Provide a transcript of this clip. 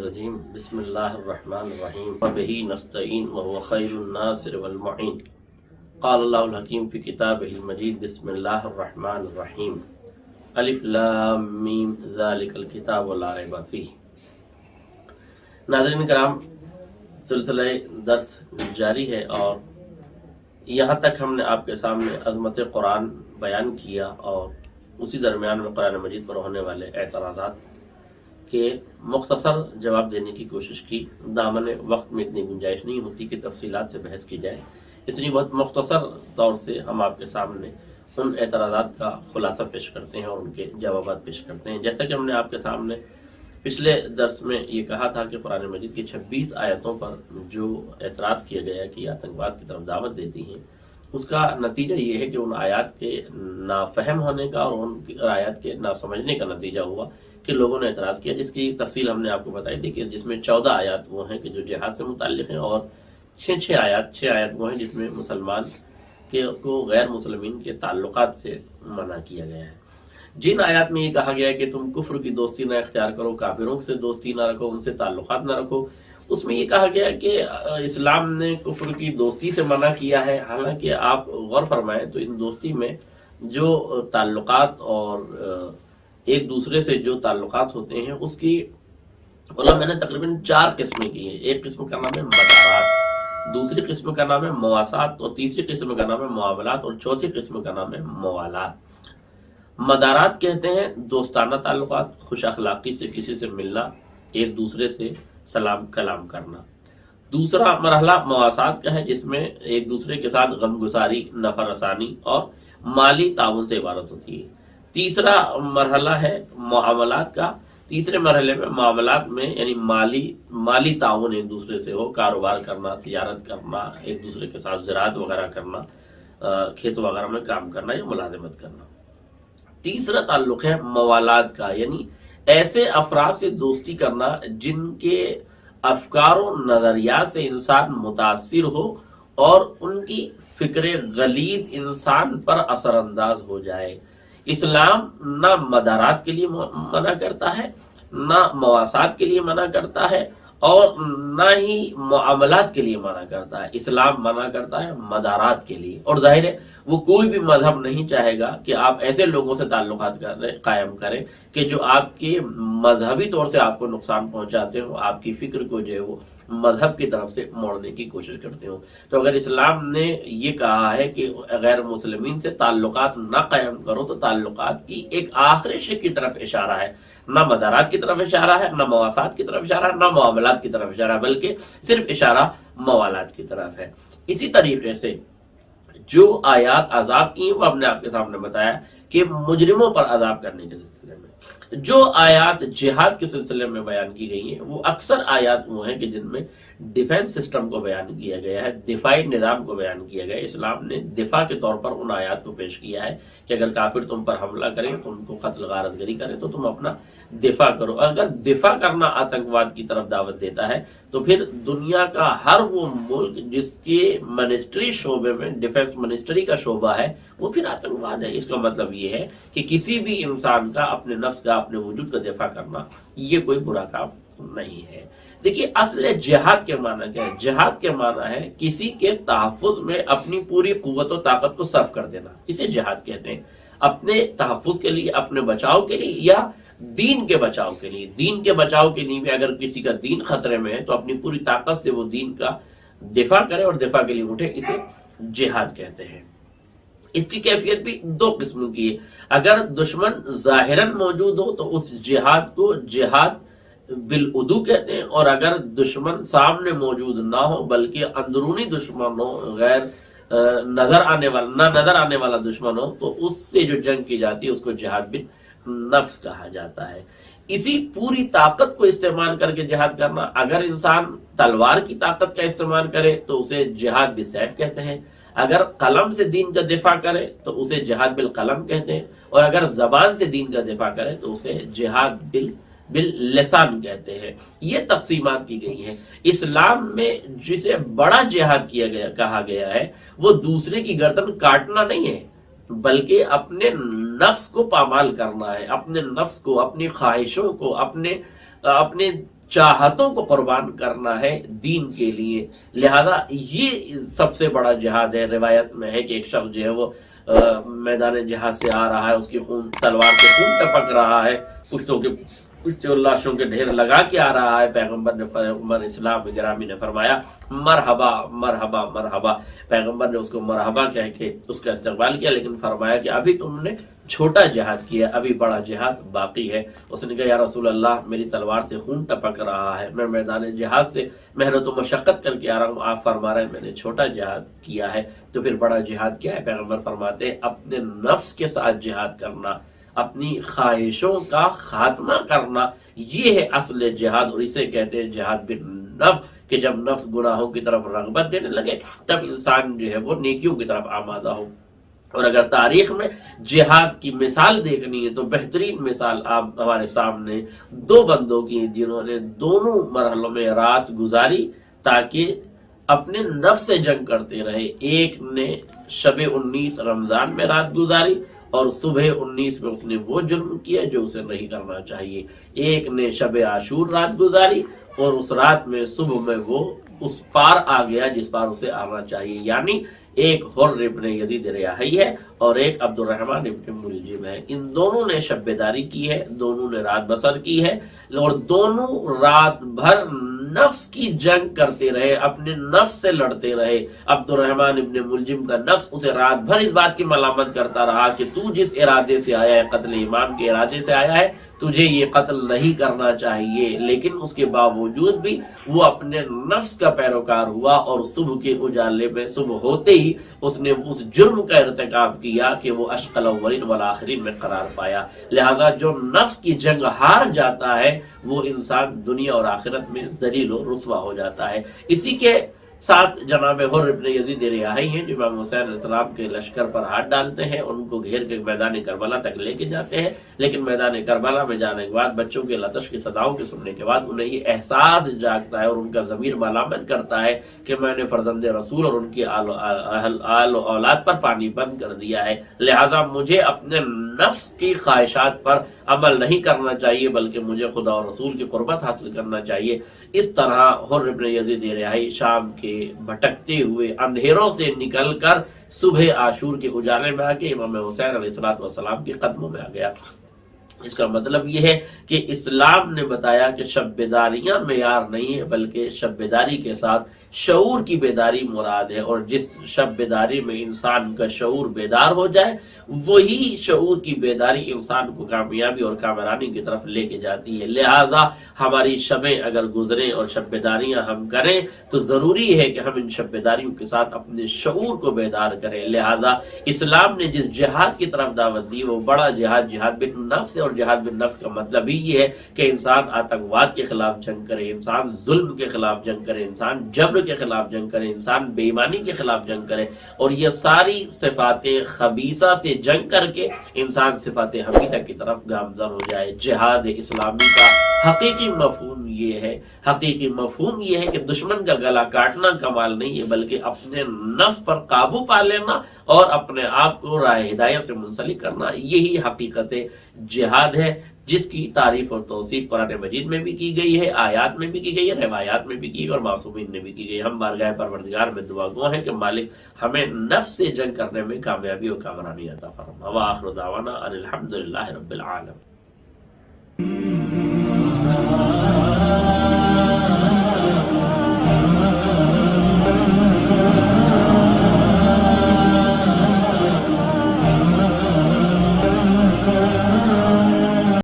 الرجیم بسم اللہ الرحمن الرحیم وبہ نستعین وهو خیر الناصر والمعین قال اللہ الحکیم فی کتابہ المجید بسم اللہ الرحمن الرحیم الف لام میم ذالک الکتاب لا ریب فیہ۔ ناظرین کرام، سلسلہ درس جاری ہے اور یہاں تک ہم نے آپ کے سامنے عظمت قرآن بیان کیا اور اسی درمیان میں قرآن مجید پر ہونے والے اعتراضات کے مختصر جواب دینے کی کوشش کی۔ دامن وقت میں اتنی گنجائش نہیں ہوتی کہ تفصیلات سے بحث کی جائے، اس لیے بہت مختصر طور سے ہم آپ کے سامنے ان اعتراضات کا خلاصہ پیش کرتے ہیں اور ان کے جوابات پیش کرتے ہیں۔ جیسا کہ ہم نے آپ کے سامنے پچھلے درس میں یہ کہا تھا کہ قرآن مجید کی 26 آیتوں پر جو اعتراض کیا گیا کہ یہ آتنکواد کی طرف دعوت دیتی ہیں، اس کا نتیجہ یہ ہے کہ ان آیات کے نافہم ہونے کا اور ان آیات کے نہ سمجھنے کا نتیجہ ہوا کہ لوگوں نے اعتراض کیا، جس کی تفصیل ہم نے آپ کو بتائی تھی کہ جس میں 14 آیات وہ ہیں کہ جو جہاد سے متعلق ہیں اور 6 آیات وہ ہیں جس میں مسلمان کو غیر مسلمین کے تعلقات سے منع کیا گیا ہے۔ جن آیات میں یہ کہا گیا ہے کہ تم کفر کی دوستی نہ اختیار کرو، کافروں سے دوستی نہ رکھو، ان سے تعلقات نہ رکھو، اس میں یہ کہا گیا ہے کہ اسلام نے کفر کی دوستی سے منع کیا ہے۔ حالانکہ آپ غور فرمائیں تو ان دوستی میں جو تعلقات اور ایک دوسرے سے جو تعلقات ہوتے ہیں اس کی علماء نے تقریباً 4 قسمیں کی ہیں۔ ایک قسم کا نام ہے مدارات، دوسری قسم کا نام ہے مواسات، اور تیسری قسم کا نام ہے معاملات، اور چوتھی قسم کا نام ہے موالات۔ مدارات کہتے ہیں دوستانہ تعلقات، خوش اخلاقی سے کسی سے ملنا، ایک دوسرے سے سلام کلام کرنا۔ دوسرا مرحلہ مواسات کا ہے جس میں ایک دوسرے کے ساتھ غم گساری، نفع رسانی اور مالی تعاون سے عبارت ہوتی ہے۔ تیسرا مرحلہ ہے معاملات کا۔ تیسرے مرحلے میں معاملات میں یعنی مالی تعاون ایک دوسرے سے ہو، کاروبار کرنا، تجارت کرنا، ایک دوسرے کے ساتھ زراعت وغیرہ کرنا، کھیت وغیرہ میں کام کرنا یا ملازمت کرنا۔ تیسرا تعلق ہے موالات کا، یعنی ایسے افراد سے دوستی کرنا جن کے افکار و نظریات سے انسان متاثر ہو اور ان کی فکر غلیظ انسان پر اثر انداز ہو جائے۔ اسلام نہ مدارات کے لیے منع کرتا ہے، نہ مواسات کے لیے منع کرتا ہے، اور نہ ہی معاملات کے لیے منع کرتا ہے۔ اسلام منع کرتا ہے مدارات کے لیے، اور ظاہر ہے وہ کوئی بھی مذہب نہیں چاہے گا کہ آپ ایسے لوگوں سے تعلقات قائم کریں کہ جو آپ کے مذہبی طور سے آپ کو نقصان پہنچاتے ہو، آپ کی فکر کو جو ہے وہ مذہب کی طرف سے موڑنے کی کوشش کرتے ہو۔ تو اگر اسلام نے یہ کہا ہے کہ غیر مسلمین سے تعلقات نہ قائم کرو تو تعلقات کی ایک آخری شے کی طرف اشارہ ہے، نہ مدارات کی طرف اشارہ ہے، نہ مواسات کی طرف اشارہ ہے، نہ معاملات کی طرف اشارہ ہے، بلکہ صرف اشارہ موالات کی طرف ہے۔ اسی طریقے سے جو آیات عذاب کی ہیں وہ ہم نے آپ کے سامنے بتایا کہ مجرموں پر عذاب کرنے کے سلسلے میں۔ جو آیات جہاد کے سلسلے میں بیان کی گئی ہیں وہ اکثر آیات وہ ہیں کہ جن میں ڈیفنس سسٹم کو بیان کیا گیا ہے، دفاعی نظام کو بیان کیا گیا ہے۔ اسلام نے دفاع کے طور پر ان آیات کو پیش کیا ہے کہ اگر کافر تم پر حملہ کریں، تم کو قتل غارت گری کریں تو تم اپنا دفاع کرو۔ اگر دفاع کرنا آتنکواد کی طرف دعوت دیتا ہے تو پھر دنیا کا ہر وہ ملک جس کے منسٹری شعبے میں ڈیفنس منسٹری کا شعبہ ہے وہ پھر آتنکواد ہے۔ اس کا مطلب یہ ہے کہ کسی بھی انسان کا اپنے نفس کا، اپنے وجود کا دفاع کرنا یہ کوئی برا کام نہیں ہے۔ دیکھیے اصل جہاد کے معنی کیا ہے؟ جہاد کے معنی ہے کسی کے تحفظ میں اپنی پوری قوت و طاقت کو صرف کر دینا، اسے جہاد کہتے ہیں۔ اپنے تحفظ کے لیے، اپنے بچاؤ کے لیے، یا دین کے بچاؤ کے لیے۔ دین کے بچاؤ کے لیے بھی اگر کسی کا دین خطرے میں ہے تو اپنی پوری طاقت سے وہ دین کا دفاع کرے اور دفاع کے لیے اٹھے، اسے جہاد کہتے ہیں۔ اس کی کیفیت بھی 2 قسم کی ہے۔ اگر دشمن ظاہراً موجود ہو تو اس جہاد کو جہاد بالعدو کہتے ہیں، اور اگر دشمن سامنے موجود نہ ہو بلکہ اندرونی دشمن ہو، غیر نظر آنے والا دشمن ہو، تو اس سے جو جنگ کی جاتی ہے اس کو جہاد بالنفس کہا جاتا ہے۔ اسی پوری طاقت کو استعمال کر کے جہاد کرنا، اگر انسان تلوار کی طاقت کا استعمال کرے تو اسے جہاد بالسیف کہتے ہیں، اگر قلم سے دین کا دفاع کرے تو اسے جہاد بالقلم کہتے ہیں، اور اگر زبان سے دین کا دفاع کرے تو اسے جہاد باللسان کہتے ہیں۔ یہ تقسیمات کی گئی ہیں۔ اسلام میں جسے بڑا جہاد کہا گیا ہے وہ دوسرے کی گردن کاٹنا نہیں ہے، بلکہ اپنے نفس کو پامال کرنا ہے، اپنے نفس کو، اپنی خواہشوں کو، اپنے اپنے چاہتوں کو قربان کرنا ہے دین کے لیے، لہذا یہ سب سے بڑا جہاد ہے۔ روایت میں ہے کہ ایک شخص جو ہے وہ میدان جہاد سے آ رہا ہے، اس کی تلوار سے خون ٹپک رہا ہے، کچھ لاشوں کے ڈھیر لگا کے آ رہا ہے۔ پیغمبر اسلام گرامی نے فرمایا مرحبا مرحبا مرحبا، پیغمبر نے اس کو مرحبا کہہ کے اس کا استقبال کیا، لیکن فرمایا کہ ابھی تم نے چھوٹا جہاد کیا، ابھی بڑا جہاد باقی ہے۔ اس نے کہا یا رسول اللہ میری تلوار سے خون ٹپک رہا ہے، میں میدان جہاد سے محنت و مشقت کر کے آ رہا ہوں، آپ فرما رہے ہیں میں نے چھوٹا جہاد کیا ہے، تو پھر بڑا جہاد کیا ہے؟ پیغمبر فرماتے ہیں اپنے نفس کے ساتھ جہاد کرنا، اپنی خواہشوں کا خاتمہ کرنا، یہ ہے اصل جہاد، اور اسے کہتے ہیں جہاد بالنفس، کہ جب نفس گناہوں کی طرف رغبت دینے لگے تب انسان جو ہے وہ نیکیوں کی طرف آمادہ ہو۔ اور اگر تاریخ میں جہاد کی مثال دیکھنی ہے تو بہترین مثال آپ ہمارے سامنے دو بندوں کی، جنہوں نے دونوں مرحلوں میں رات گزاری تاکہ اپنے نفس سے جنگ کرتے رہے۔ ایک نے شب 19 رمضان میں رات گزاری اور صبح 19 میں اس نے وہ جرم کیا جو اسے نہیں کرنا چاہیے۔ ایک نے شب عاشور رات گزاری اور اس رات میں صبح میں وہ اس پار آ گیا جس پار اسے آنا چاہیے، یعنی ایک حر ابن یزید ریاحی ہے اور ایک عبد الرحمن ابن ملجم ہے۔ ان دونوں نے شب بیداری کی ہے، دونوں نے رات بسر کی ہے، اور دونوں رات بھر نفس کی جنگ کرتے رہے، اپنے نفس سے لڑتے رہے۔ عبد الرحمن ابن ملجم کا نفس اسے رات بھر اس بات کی ملامت کرتا رہا کہ تو جس ارادے سے آیا ہے، قتل امام کے ارادے سے آیا ہے، تجھے یہ قتل نہیں کرنا چاہیے، لیکن اس کے باوجود بھی وہ اپنے نفس کا پیروکار ہوا اور صبح کے اجالے میں، صبح ہوتے ہی اس نے اس جرم کا ارتکاب کیا کہ وہ اشقی الاولین والآخرین میں قرار پایا۔ لہذا جو نفس کی جنگ ہار جاتا ہے وہ انسان دنیا اور آخرت میں ذلیل و رسوا ہو جاتا ہے۔ اسی کے ساتھ جناب حر ابن یزید ریاحی ہیں جو امام حسین علیہ السلام کے لشکر پر ہاتھ ڈالتے ہیں، ان کو گھیر کے میدان کربلا تک لے کے جاتے ہیں، لیکن میدان کربلا میں جانے کے بعد بچوں کے لطش کی صداؤں کے سننے کے بعد انہیں یہ احساس جاگتا ہے اور ان کا ضمیر ملامت کرتا ہے کہ میں نے فرزند رسول اور ان کی آل و اولاد پر پانی بند کر دیا ہے، لہذا مجھے اپنے نفس کی خواہشات پر عمل نہیں کرنا چاہیے بلکہ مجھے خدا اور رسول کی قربت حاصل کرنا چاہیے۔ اس طرح حر ابن یزید ریاحی شام کے بھٹکتے ہوئے اندھیروں سے نکل کر صبح عاشور کے اجالے میں آ کے امام حسین علیہ السلام کے قدموں میں آ گیا۔ اس کا مطلب یہ ہے کہ اسلام نے بتایا کہ شب بیداریاں معیار نہیں ہے بلکہ شب بیداری کے ساتھ شعور کی بیداری مراد ہے، اور جس شب بیداری میں انسان کا شعور بیدار ہو جائے وہی شعور کی بیداری انسان کو کامیابی اور کامرانی کی طرف لے کے جاتی ہے۔ لہذا ہماری شبیں اگر گزریں اور شب بیداریاں ہم کریں تو ضروری ہے کہ ہم ان شب بیداریوں کے ساتھ اپنے شعور کو بیدار کریں۔ لہذا اسلام نے جس جہاد کی طرف دعوت دی وہ بڑا جہاد، جہاد بالنفس ہے، اور جہاد بالنفس کا مطلب ہی یہ ہے کہ انسان آتنکواد کے خلاف جنگ کرے، انسان ظلم کے خلاف جنگ کرے، انسان جبر کے خلاف جنگ کرے، انسان بے ایمانی کے خلاف جنگ کرے، اور یہ ساری صفات خبیثہ سے جنگ کر کے انسان صفات حمیدہ کی طرف گامزن ہو جائے۔ جہاد اسلامی کا حقیقی مفہوم یہ ہے کہ دشمن کا گلا کاٹنا کمال نہیں ہے بلکہ اپنے نفس پر قابو پا لینا اور اپنے آپ کو راہ ہدایت سے منسلک کرنا، یہی حقیقت جہاد ہے جس کی تعریف اور توصیف قرآن مجید میں بھی کی گئی ہے، آیات میں بھی کی گئی ہے، روایات میں بھی کی گئی اور معصومین نے بھی کی گئی۔ ہم بارگاہ پروردگار میں دعا گو ہیں کہ مالک ہمیں نفس سے جنگ کرنے میں کامیابی اور کامرانی عطا فرما۔ وآخر دعوانا ان الحمد للہ رب العالمین۔